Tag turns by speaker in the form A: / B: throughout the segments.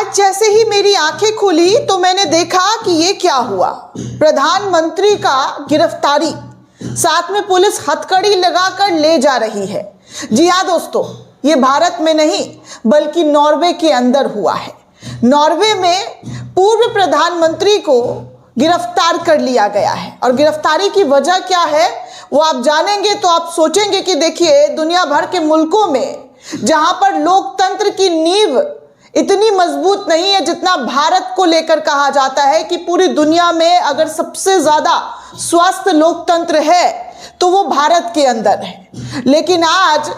A: आज जैसे ही मेरी आंखें खुली तो मैंने देखा कि ये क्या हुआ। प्रधानमंत्री का गिरफ्तारी, साथ में पुलिस हथकड़ी लगाकर ले जा रही है। जी हाँ दोस्तों, ये भारत में नहीं बल्कि नॉर्वे के अंदर हुआ है। नॉर्वे में पूर्व प्रधानमंत्री को गिरफ्तार कर लिया गया है और गिरफ्तारी की वजह क्या है वो आप जानेंगे तो आप सोचेंगे कि देखिए, दुनिया भर के मुल्कों में जहां पर लोकतंत्र की नींव इतनी मजबूत नहीं है जितना भारत को लेकर कहा जाता है कि पूरी दुनिया में अगर सबसे ज्यादा स्वस्थ लोकतंत्र है तो वो भारत के अंदर है। लेकिन आज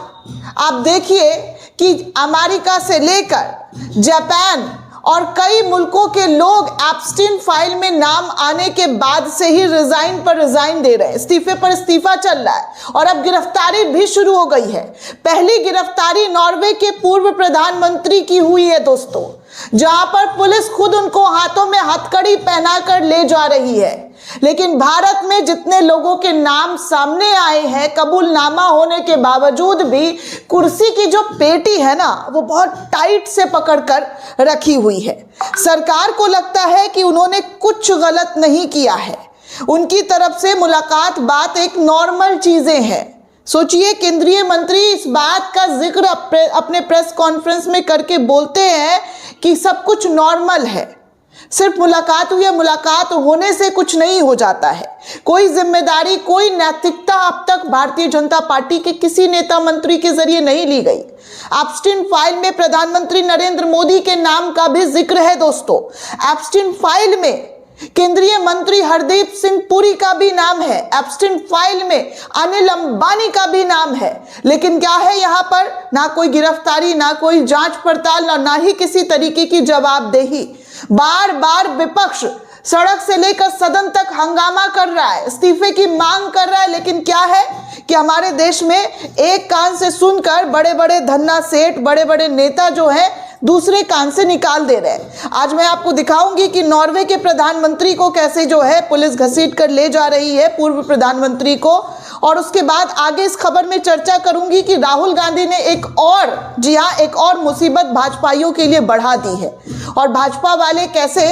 A: आप देखिए कि अमेरिका से लेकर जापान और कई मुल्कों के लोग एप्स्टीन फाइल में नाम आने के बाद से ही रिजाइन पर रिजाइन दे रहे हैं, इस्तीफे पर इस्तीफा चल रहा है और अब गिरफ्तारी भी शुरू हो गई है। पहली गिरफ्तारी नॉर्वे के पूर्व प्रधानमंत्री की हुई है दोस्तों, जहां पर पुलिस खुद उनको हाथों में हथकड़ी पहनाकर ले जा रही है। लेकिन भारत में जितने लोगों के नाम सामने आए हैं, कबूलनामा होने के बावजूद भी कुर्सी की जो पेटी है ना वो बहुत टाइट से पकड़कर रखी हुई है। सरकार को लगता है कि उन्होंने कुछ गलत नहीं किया है, उनकी तरफ से मुलाकात बात एक नॉर्मल चीजें हैं। सोचिए, केंद्रीय मंत्री इस बात का जिक्र अपने प्रेस कॉन्फ्रेंस में करके बोलते हैं कि सब कुछ नॉर्मल है, सिर्फ मुलाकात हुई है, मुलाकात होने से कुछ नहीं हो जाता है। कोई जिम्मेदारी, कोई नैतिकता अब तक भारतीय जनता पार्टी के किसी नेता मंत्री के जरिए नहीं ली गई। एप्स्टीन फाइल में प्रधानमंत्री नरेंद्र मोदी के नाम का भी जिक्र है दोस्तों। एप्स्टीन फाइल में केंद्रीय मंत्री हरदीप सिंह पुरी का भी नाम है। एप्स्टीन फाइल में अनिल अंबानी का भी नाम है। लेकिन क्या है, यहाँ पर ना कोई गिरफ्तारी, ना कोई जांच पड़ताल, ना ही किसी तरीके की जवाबदेही। बार बार विपक्ष सड़क से लेकर सदन तक हंगामा कर रहा है, इस्तीफे की मांग कर रहा है। लेकिन क्या है कि हमारे देश में एक कान से सुनकर बड़े बड़े धन्ना सेठ, बड़े बड़े नेता जो हैं दूसरे कान से निकाल दे रहे हैं। आज मैं आपको दिखाऊंगी कि नॉर्वे के प्रधानमंत्री को कैसे जो है पुलिस घसीट कर ले जा रही है, पूर्व प्रधानमंत्री को। और उसके बाद आगे इस खबर में चर्चा करूंगी कि राहुल गांधी ने एक और, जी हाँ, एक और मुसीबत भाजपाइयों के लिए बढ़ा दी है और भाजपा वाले कैसे,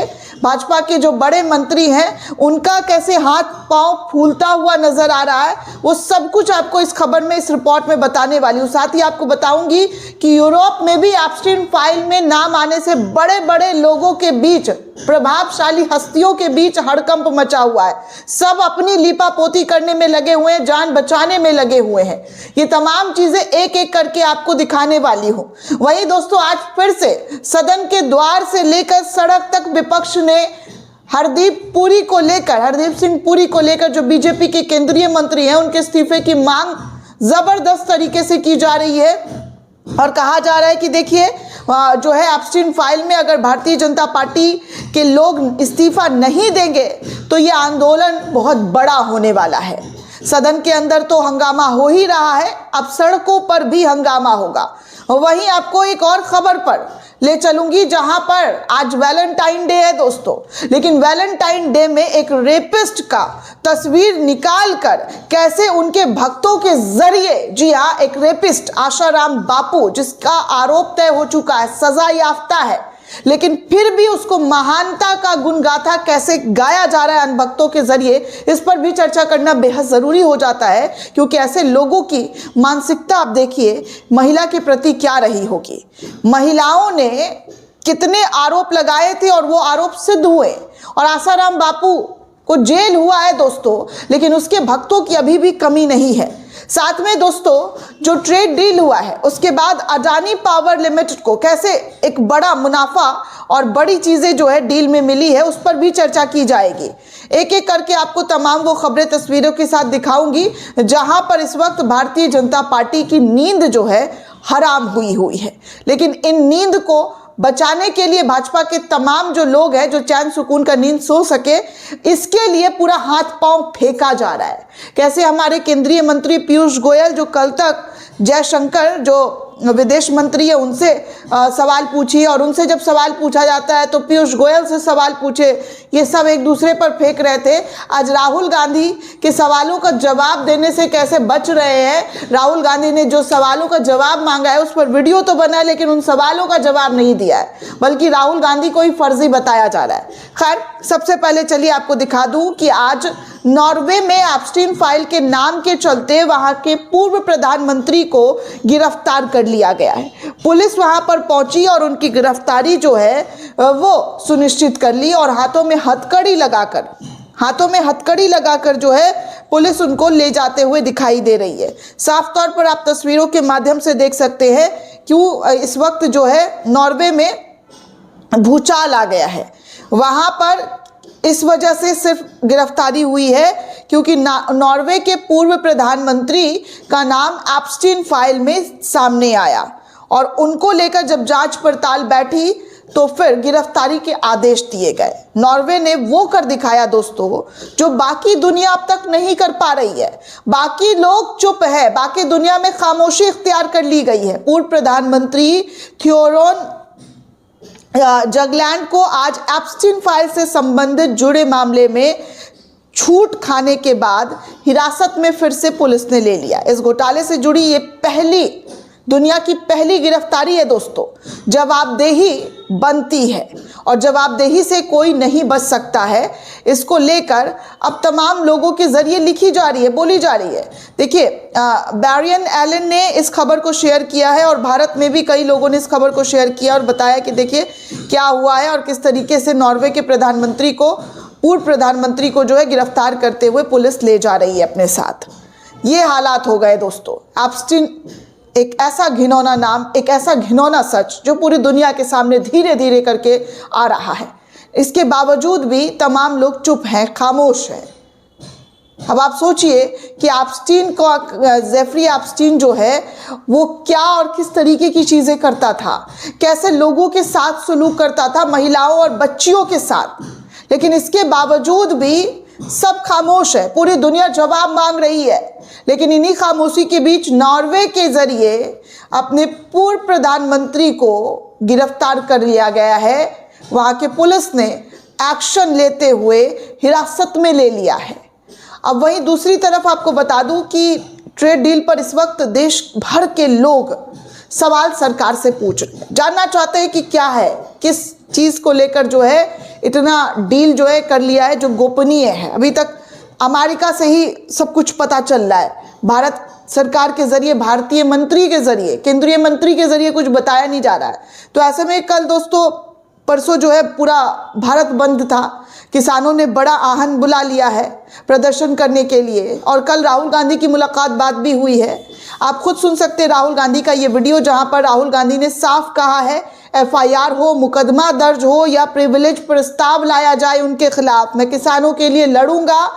A: भाजपा के जो बड़े मंत्री हैं उनका कैसे हाथ पांव फूलता हुआ नजर आ रहा है, वो सब कुछ आपको इस खबर में, इस रिपोर्ट में बताने वाली हूँ। साथ ही आपको बताऊंगी कि यूरोप में भी एप्स्टीन फाइल में नाम आने से बड़े बड़े लोगों के बीच, प्रभावशाली हस्तियों के बीच हड़कंप मचा हुआ है। सब अपनी लीपापोती करने में लगे हुए हैं, जान बचाने में लगे हुए हैं। ये तमाम चीजें एक एक करके आपको दिखाने वाली हूँ। वहीं दोस्तों, आज फिर से सदन के द्वार से लेकर सड़क तक विपक्ष ने हरदीप सिंह पुरी को लेकर, जो बीजेपी के केंद्रीय मंत्री हैं, उनके इस्तीफे की मांग जबरदस्त तरीके से की जा रही है और कहा जा रहा है कि देखिए, जो है एप्स्टीन फाइल में अगर भारतीय जनता पार्टी के लोग इस्तीफा नहीं देंगे तो ये आंदोलन बहुत बड़ा होने वाला है। सदन के अंदर तो हंगामा हो ही रहा है, अब सड़कों पर भी हंगामा होगा। वहीं आपको एक और खबर पर ले चलूंगी जहां पर आज वैलेंटाइन डे है दोस्तों, लेकिन वैलेंटाइन डे में एक रेपिस्ट का तस्वीर निकालकर कैसे उनके भक्तों के जरिए, जी हाँ, एक रेपिस्ट आशाराम बापू, जिसका आरोप तय हो चुका है, सजा याफ्ता है, लेकिन फिर भी उसको महानता का गुणगाथा कैसे गाया जा रहा है अनभक्तों के जरिए, इस पर भी चर्चा करना बेहद जरूरी हो जाता है। क्योंकि ऐसे लोगों की मानसिकता आप देखिए महिला के प्रति क्या रही होगी। महिलाओं ने कितने आरोप लगाए थे और वो आरोप सिद्ध हुए और आसाराम बापू को जेल हुआ है दोस्तों, लेकिन उसके भक्तों की अभी भी कमी नहीं है। साथ में दोस्तों, जो ट्रेड डील हुआ है उसके बाद अडानी पावर लिमिटेड को कैसे एक बड़ा मुनाफा और बड़ी चीजें जो है डील में मिली है, उस पर भी चर्चा की जाएगी। एक एक करके आपको तमाम वो खबरें तस्वीरों के साथ दिखाऊंगी जहां पर इस वक्त भारतीय जनता पार्टी की नींद जो है हराम हुई है। लेकिन इन नींद को बचाने के लिए भाजपा के तमाम जो लोग हैं, जो चैन सुकून का नींद सो सके, इसके लिए पूरा हाथ पांव फेंका जा रहा है। कैसे हमारे केंद्रीय मंत्री पीयूष गोयल, जो कल तक जयशंकर, जो विदेश मंत्री है उनसे सवाल पूछिए, और उनसे जब सवाल पूछा जाता है तो पीयूष गोयल से सवाल पूछे, ये सब एक दूसरे पर फेंक रहे थे। आज राहुल गांधी के सवालों का जवाब देने से कैसे बच रहे हैं। राहुल गांधी ने जो सवालों का जवाब मांगा है उस पर वीडियो तो बना है, लेकिन उन सवालों का जवाब नहीं दिया है, बल्कि राहुल गांधी को ही फर्जी बताया जा रहा है। खैर, सबसे पहले चलिए आपको दिखा दूं कि आज नॉर्वे में एप्स्टीन फाइल के नाम के चलते वहां के पूर्व प्रधानमंत्री को गिरफ्तार कर लिया गया है। पुलिस वहां पर पहुंची और उनकी गिरफ्तारी जो है वो सुनिश्चित कर ली, और हाथों में हथकड़ी लगाकर जो है पुलिस उनको ले जाते हुए दिखाई दे रही है। साफ तौर पर आप तस्वीरों के माध्यम से देख सकते हैं क्यों इस वक्त जो है नॉर्वे में भूचाल आ गया है। वहां पर इस वजह से सिर्फ गिरफ्तारी हुई है क्योंकि नॉर्वे के पूर्व प्रधानमंत्री का नाम एप्स्टीन फाइल में सामने आया, और उनको लेकर जब जांच पड़ताल बैठी तो फिर गिरफ्तारी के आदेश दिए गए। नॉर्वे ने वो कर दिखाया दोस्तों जो बाकी दुनिया अब तक नहीं कर पा रही है। बाकी लोग चुप है, बाकी दुनिया में खामोशी इख्तियार कर ली गई है। पूर्व प्रधानमंत्री थियोरोन जगलैंड को आज एप्स्टीन फाइल से संबंधित जुड़े मामले में छूट खाने के बाद हिरासत में फिर से पुलिस ने ले लिया। इस घोटाले से जुड़ी ये दुनिया की पहली गिरफ्तारी है दोस्तों। जवाबदेही बनती है, और जवाबदेही से कोई नहीं बच सकता है। इसको लेकर अब तमाम लोगों के जरिए लिखी जा रही है, बोली जा रही है। देखिए, बैरियन एलन ने इस खबर को शेयर किया है, और भारत में भी कई लोगों ने इस खबर को शेयर किया और बताया कि देखिए क्या हुआ है और किस तरीके से नॉर्वे के पूर्व प्रधानमंत्री को जो है गिरफ्तार करते हुए पुलिस ले जा रही है अपने साथ। ये हालात हो गए दोस्तों। एप्स्टीन एक ऐसा घिनौना नाम, एक ऐसा घिनौना सच जो पूरी दुनिया के सामने धीरे धीरे करके आ रहा है। इसके बावजूद भी तमाम लोग चुप हैं, खामोश हैं। अब आप सोचिए कि जेफरी एप्स्टीन जो है वो क्या और किस तरीके की चीजें करता था, कैसे लोगों के साथ सलूक करता था, महिलाओं और बच्चियों के साथ। लेकिन इसके बावजूद भी सब खामोश है, पूरी दुनिया जवाब मांग रही है। लेकिन इन्हीं खामोशी के बीच नॉर्वे के जरिए अपने पूर्व प्रधानमंत्री को गिरफ्तार कर लिया गया है। वहां के पुलिस ने एक्शन लेते हुए हिरासत में ले लिया है। अब वहीं दूसरी तरफ आपको बता दूं कि ट्रेड डील पर इस वक्त देश भर के लोग सवाल सरकार से पूछ रहे हैं, जानना चाहते हैं कि क्या है, किस चीज़ को लेकर जो है इतना डील जो है कर लिया है जो गोपनीय है। अभी तक अमेरिका से ही सब कुछ पता चल रहा है। भारत सरकार के जरिए, भारतीय मंत्री के जरिए, केंद्रीय मंत्री के जरिए कुछ बताया नहीं जा रहा है। तो ऐसे में कल दोस्तों परसों जो है पूरा भारत बंद था। किसानों ने बड़ा आहन बुला लिया है प्रदर्शन करने के लिए, और कल राहुल गांधी की मुलाकात बात भी हुई है। आप खुद सुन सकते हैं राहुल गांधी का ये वीडियो, जहां पर राहुल गांधी ने साफ कहा है FIR हो, मुकदमा दर्ज हो या प्रिविलेज प्रस्ताव लाया जाए उनके खिलाफ, मैं किसानों के लिए लड़ूंगा।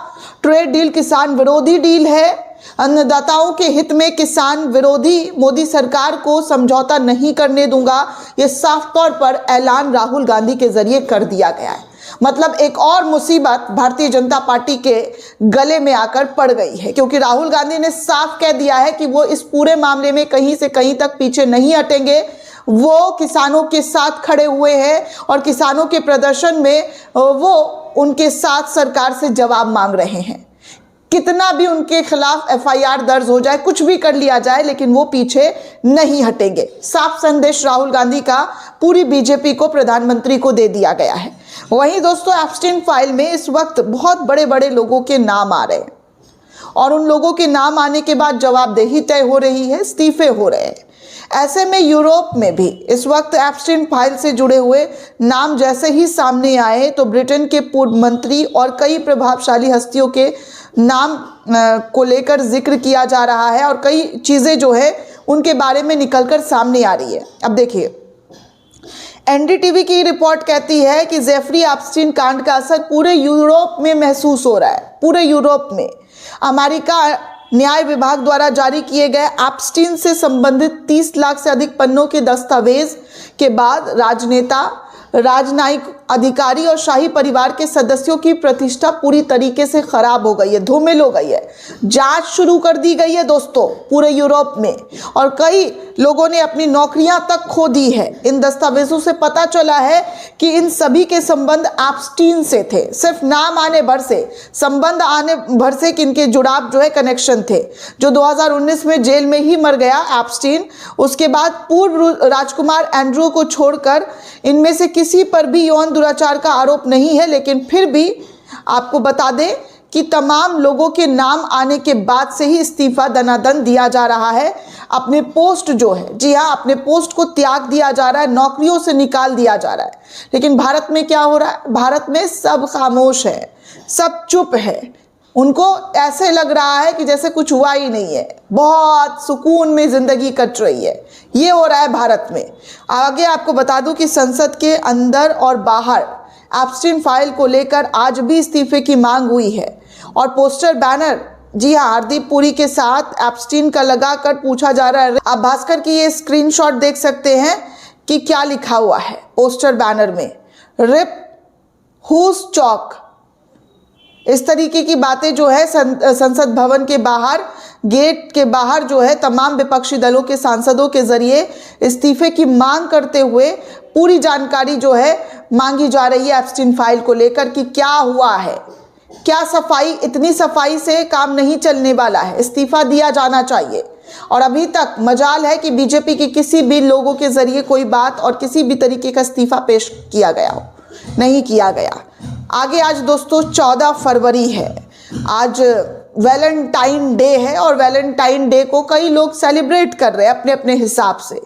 A: ट्रेड डील किसान विरोधी डील है। अन्नदाताओं के हित में किसान विरोधी मोदी सरकार को समझौता नहीं करने दूंगा। ये साफ तौर पर ऐलान राहुल गांधी के जरिए कर दिया गया है। मतलब एक और मुसीबत भारतीय जनता पार्टी के गले में आकर पड़ गई है, क्योंकि राहुल गांधी ने साफ कह दिया है कि वो इस पूरे मामले में कहीं से कहीं तक पीछे नहीं हटेंगे। वो किसानों के साथ खड़े हुए हैं और किसानों के प्रदर्शन में वो उनके साथ सरकार से जवाब मांग रहे हैं। कितना भी उनके खिलाफ FIR दर्ज हो जाए, कुछ भी कर लिया जाए, लेकिन वो पीछे नहीं हटेंगे। साफ संदेश राहुल गांधी का पूरी बीजेपी को, प्रधानमंत्री को दे दिया गया है। वहीं दोस्तों एप्स्टीन फाइल में इस वक्त बहुत बड़े बड़े लोगों के नाम आ रहे हैं, और उन लोगों के नाम आने के बाद जवाबदेही तय हो रही है, इस्तीफे हो रहे हैं। ऐसे में यूरोप में भी इस वक्त एप्स्टीन फाइल से जुड़े हुए नाम जैसे ही सामने आए तो ब्रिटेन के पूर्व मंत्री और कई प्रभावशाली हस्तियों के नाम को लेकर जिक्र किया जा रहा है, और कई चीज़ें जो है उनके बारे में निकलकर सामने आ रही है। अब देखिए, NDTV की रिपोर्ट कहती है कि जेफरी एप्स्टीन कांड का असर पूरे यूरोप में महसूस हो रहा है। पूरे यूरोप में अमेरिका न्याय विभाग द्वारा जारी किए गए एप्स्टीन से संबंधित 30 लाख से अधिक पन्नों के दस्तावेज के बाद राजनेता राजनयिक अधिकारी और शाही परिवार के सदस्यों की प्रतिष्ठा पूरी तरीके से खराब हो गई है, धूमिल हो गई है। जांच शुरू कर दी गई है दोस्तों पूरे यूरोप में, और कई लोगों ने अपनी नौकरियां तक खो दी है। इन दस्तावेजों से पता चला है कि इन सभी के संबंध एप्स्टीन से थे, सिर्फ नाम आने भर से, संबंध आने भर से कि इनके जुड़ाव जो है कनेक्शन थे। जो 2019 में जेल में ही मर गया एप्स्टीन, उसके बाद पूर्व राजकुमार एंड्रू को छोड़कर इनमें से किसी पर भी यौन दुराचार का आरोप नहीं है। लेकिन फिर भी आपको बता दें कि तमाम लोगों के नाम आने के बाद से ही इस्तीफा दनादन दिया जा रहा है। अपने पोस्ट जो है, जी हाँ, अपने पोस्ट को त्याग दिया जा रहा है, नौकरियों से निकाल दिया जा रहा है। लेकिन भारत में क्या हो रहा है? भारत में सब खामोश है, सब चुप है। उनको ऐसे लग रहा है कि जैसे कुछ हुआ ही नहीं है, बहुत सुकून में जिंदगी कट रही है। ये हो रहा है भारत में। आगे आपको बता दूं कि संसद के अंदर और बाहर एप्स्टीन फाइल को लेकर आज भी इस्तीफे की मांग हुई है, और पोस्टर बैनर, जी हाँ, हरदीप पुरी के साथ एप्स्टीन का लगाकर पूछा जा रहा है। आप भास्कर की ये स्क्रीनशॉट देख सकते हैं कि क्या लिखा हुआ है पोस्टर बैनर में, रिप हुज चौक। इस तरीके की बातें जो है संसद भवन के बाहर, गेट के बाहर जो है तमाम विपक्षी दलों के सांसदों के जरिए इस्तीफे की मांग करते हुए पूरी जानकारी जो है मांगी जा रही है एप्स्टीन फाइल को लेकर कि क्या हुआ है, क्या सफाई, इतनी सफाई से काम नहीं चलने वाला है, इस्तीफा दिया जाना चाहिए। और अभी तक मजाल है कि बीजेपी के किसी भी लोगों के जरिए कोई बात और किसी भी तरीके का इस्तीफा पेश किया गया हो, नहीं किया गया। आगे आज दोस्तों 14 फरवरी है, आज वैलेंटाइन डे है, और वैलेंटाइन डे को कई लोग सेलिब्रेट कर रहे हैं अपने अपने हिसाब से।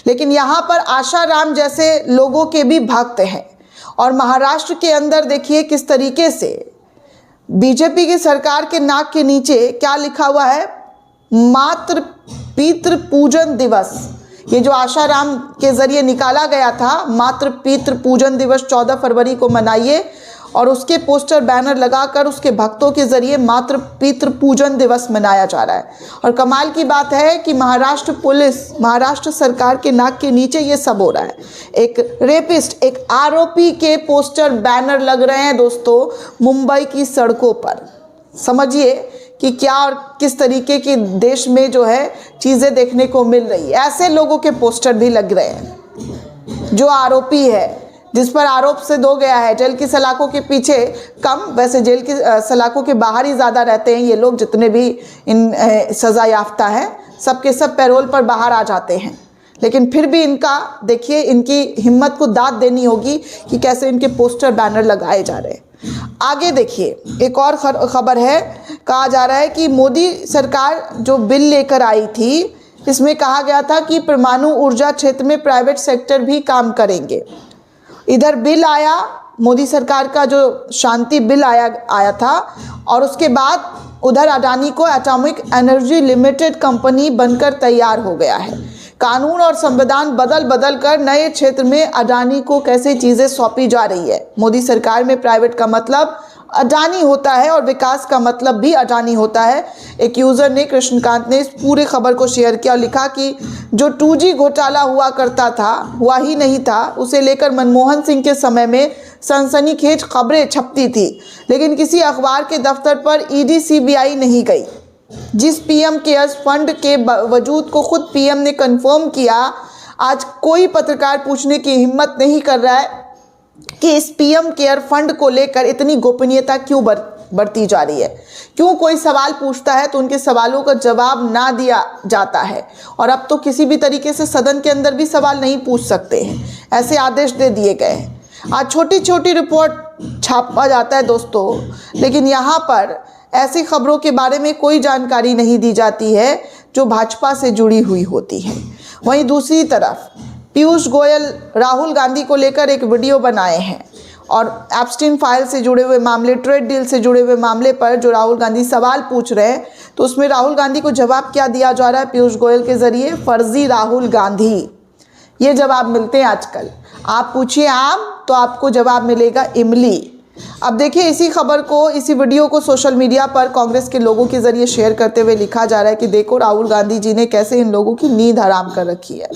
A: लेकिन यहाँ पर आशाराम जैसे लोगों के भी भक्त हैं। और महाराष्ट्र के अंदर देखिए किस तरीके से बीजेपी की सरकार के नाक के नीचे क्या लिखा हुआ है, मातृ पितृ पूजन दिवस। ये जो आशाराम के जरिए निकाला गया था, मातृ पितृ पूजन दिवस 14 फरवरी को मनाइए, और उसके पोस्टर बैनर लगाकर उसके भक्तों के जरिए मातृ पितृ पूजन दिवस मनाया जा रहा है। और कमाल की बात है कि महाराष्ट्र पुलिस, महाराष्ट्र सरकार के नाक के नीचे ये सब हो रहा है। एक रेपिस्ट, एक आरोपी के पोस्टर बैनर लग रहे हैं दोस्तों मुंबई की सड़कों पर। समझिए कि क्या और किस तरीके की देश में जो है चीज़ें देखने को मिल रही है। ऐसे लोगों के पोस्टर भी लग रहे हैं जो आरोपी है, जिस पर आरोप सिद्ध हो गया है। जेल की सलाखों के पीछे कम, वैसे जेल की सलाखों के बाहर ही ज़्यादा रहते हैं ये लोग, जितने भी इन सज़ा याफ्ता हैं, सब के सब पैरोल पर बाहर आ जाते हैं। लेकिन फिर भी इनका देखिए, इनकी हिम्मत को दाद देनी होगी कि कैसे इनके पोस्टर बैनर लगाए जा रहे हैं। आगे देखिए एक और खबर है, कहा जा रहा है कि मोदी सरकार जो बिल लेकर आई थी, इसमें कहा गया था कि परमाणु ऊर्जा क्षेत्र में प्राइवेट सेक्टर भी काम करेंगे। इधर बिल आया, मोदी सरकार का जो शांति बिल आया था, और उसके बाद उधर अडानी को एटॉमिक एनर्जी लिमिटेड कंपनी बनकर तैयार हो गया है। कानून और संविधान बदल कर नए क्षेत्र में अडानी को कैसे चीज़ें सौंपी जा रही है। मोदी सरकार में प्राइवेट का मतलब अडानी होता है और विकास का मतलब भी अडानी होता है। एक यूज़र ने, कृष्णकांत ने, इस पूरी खबर को शेयर किया और लिखा कि जो 2G घोटाला हुआ करता था, हुआ ही नहीं था, उसे लेकर मनमोहन सिंह के समय में सनसनीखेज खबरें छपती थी, लेकिन किसी अखबार के दफ्तर पर ईडी सीबीआई नहीं गई। जिस पीएम केयर्स फंड के वजूद को खुद पीएम ने कंफर्म किया, आज कोई पत्रकार पूछने की हिम्मत नहीं कर रहा है कि इस पीएम केयर फंड को लेकर इतनी गोपनीयता क्यों बढ़ती जा रही है। क्यों कोई सवाल पूछता है तो उनके सवालों का जवाब ना दिया जाता है, और अब तो किसी भी तरीके से सदन के अंदर भी सवाल नहीं पूछ सकते हैं, ऐसे आदेश दे दिए गए हैं। आज छोटी छोटी रिपोर्ट छापा जाता है दोस्तों, लेकिन यहाँ पर ऐसी खबरों के बारे में कोई जानकारी नहीं दी जाती है जो भाजपा से जुड़ी हुई होती है। वहीं दूसरी तरफ पीयूष गोयल राहुल गांधी को लेकर एक वीडियो बनाए हैं, और एप्स्टीन फाइल से जुड़े हुए मामले, ट्रेड डील से जुड़े हुए मामले पर जो राहुल गांधी सवाल पूछ रहे हैं, तो उसमें राहुल गांधी को जवाब क्या दिया जा रहा है पीयूष गोयल के जरिए? फर्जी राहुल गांधी, ये जवाब मिलते हैं आजकल। आप पूछिए आम तो आपको जवाब मिलेगा इमली। अब देखिए इसी खबर को, इसी वीडियो को सोशल मीडिया पर कांग्रेस के लोगों के जरिए शेयर करते हुए लिखा जा रहा है कि देखो राहुल गांधी जी ने कैसे इन लोगों की नींद हराम कर रखी है।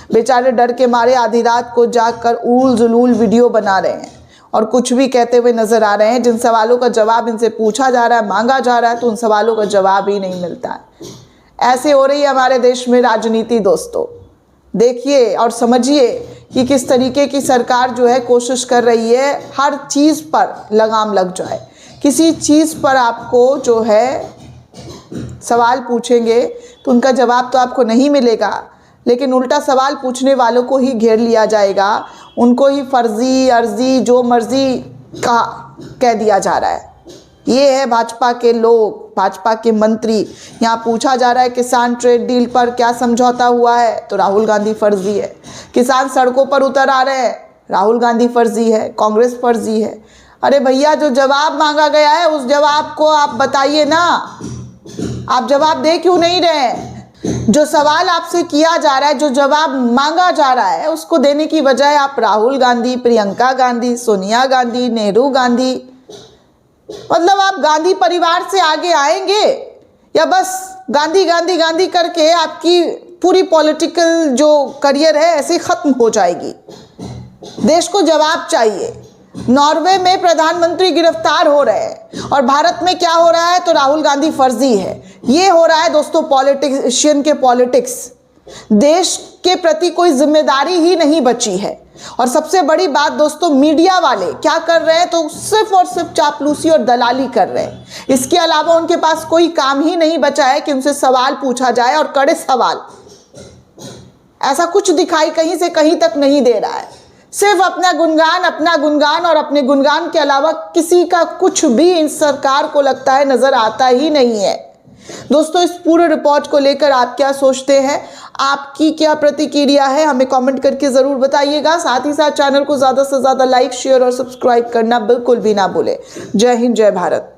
A: बेचारे डर के मारे आधी रात को जागकर ऊल जुलूल वीडियो बना रहे हैं और कुछ भी कहते हुए नजर आ रहे हैं। जिन सवालों का जवाब इनसे पूछा जा रहा है, मांगा जा रहा है, तो उन सवालों का जवाब ही नहीं मिलता है। ऐसे हो रही है हमारे देश में राजनीति दोस्तों। देखिए और समझिए कि किस तरीके की सरकार जो है कोशिश कर रही है हर चीज़ पर लगाम लग जाए। किसी चीज़ पर आपको जो है सवाल पूछेंगे तो उनका जवाब तो आपको नहीं मिलेगा, लेकिन उल्टा सवाल पूछने वालों को ही घेर लिया जाएगा, उनको ही फर्जी अर्जी जो मर्जी का कह दिया जा रहा है। ये है भाजपा के लोग, भाजपा के मंत्री। यहाँ पूछा जा रहा है किसान ट्रेड डील पर क्या समझौता हुआ है, तो राहुल गांधी फर्जी है। किसान सड़कों पर उतर आ रहे हैं, राहुल गांधी फर्जी है, कांग्रेस फर्जी है। अरे भैया, जो जवाब मांगा गया है उस जवाब को आप बताइए ना, आप जवाब दे क्यों नहीं रहे? जो सवाल आपसे किया जा रहा है, जो जवाब मांगा जा रहा है, उसको देने की बजाय आप राहुल गांधी, प्रियंका गांधी, सोनिया गांधी, नेहरू गांधी, मतलब आप गांधी परिवार से आगे आएंगे या बस गांधी गांधी गांधी करके आपकी पूरी पॉलिटिकल जो करियर है ऐसे खत्म हो जाएगी? देश को जवाब चाहिए। नॉर्वे में प्रधानमंत्री गिरफ्तार हो रहे हैं और भारत में क्या हो रहा है, तो राहुल गांधी फर्जी है। ये हो रहा है दोस्तों पॉलिटिशियन के पॉलिटिक्स। देश के प्रति कोई जिम्मेदारी ही नहीं बची है। और सबसे बड़ी बात दोस्तों, मीडिया वाले क्या कर रहे हैं, तो सिर्फ और सिर्फ चापलूसी और दलाली कर रहे हैं। इसके अलावा उनके पास कोई काम ही नहीं बचा है कि उनसे सवाल पूछा जाए, और कड़े सवाल। ऐसा कुछ दिखाई कहीं से कहीं तक नहीं दे रहा है। सिर्फ अपना गुणगान और अपने गुणगान के अलावा किसी का कुछ भी इन सरकार को लगता है नजर आता ही नहीं है। दोस्तों, इस पूरे रिपोर्ट को लेकर आप क्या सोचते हैं, आपकी क्या प्रतिक्रिया है, हमें कमेंट करके जरूर बताइएगा। साथ ही साथ चैनल को ज्यादा से ज्यादा लाइक, शेयर और सब्सक्राइब करना बिल्कुल भी ना भूलें। जय हिंद, जय भारत।